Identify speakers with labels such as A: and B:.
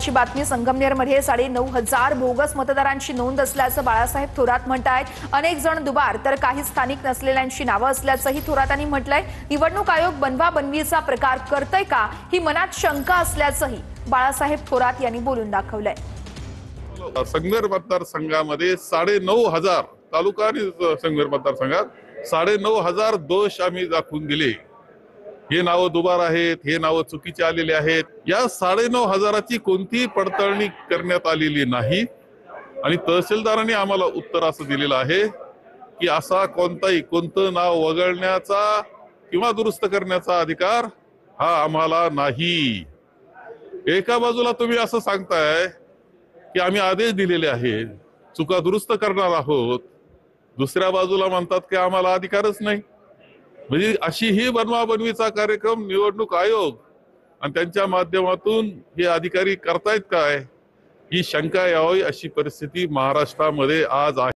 A: महत्वाची बातमी संगमनेरमध्ये 9,500 बोगस मतदारांची नोंद असल्याचं बाळासाहेब थोरात म्हणतायत। अनेक जण दुबार तर काही स्थानिक नसलेल्यांची नावं असल्याचंही थोरातांनी म्हटलंय। निवडणूक आयोग बनवा-बनवीचा प्रकार करतय का ही मनात शंका असल्याचंही बाळासाहेब थोरात यांनी बोलून दाखवलंय।
B: संगमेर मतदारसंघामध्ये 9,500 तालुका आणि संगमेर मतदारसंघात 9,500 दोष आम्ही दाखवून दिले। हे नाव दुबार आहेत, हे नाव चुकीचे आलेले आहेत। या 9,500ची कोणतीही पडताळणी करण्यात आलेली नाही आणि तहसीलदारांनी आम्हाला उत्तर असं दिलेलं आहे की असा कोणतं नाव वगळण्याचा किंवा दुरुस्त करण्याचा अधिकार हा आम्हाला नाही। एका बाजूला तुम्ही असं सांगताय की आम्ही आदेश दिलेले आहेत, चुका दुरुस्त करणार आहोत, दुसऱ्या बाजूला म्हणतात की आम्हाला अधिकारच नाही। म्हणजे अशी ही बनवा-बनवीचा कार्यक्रम निवडणूक आयोग आणि त्यांच्या माध्यमातून हे अधिकारी करतायत काय, ही शंका यावी अशी परिस्थिती महाराष्ट्रामध्ये आज आहे।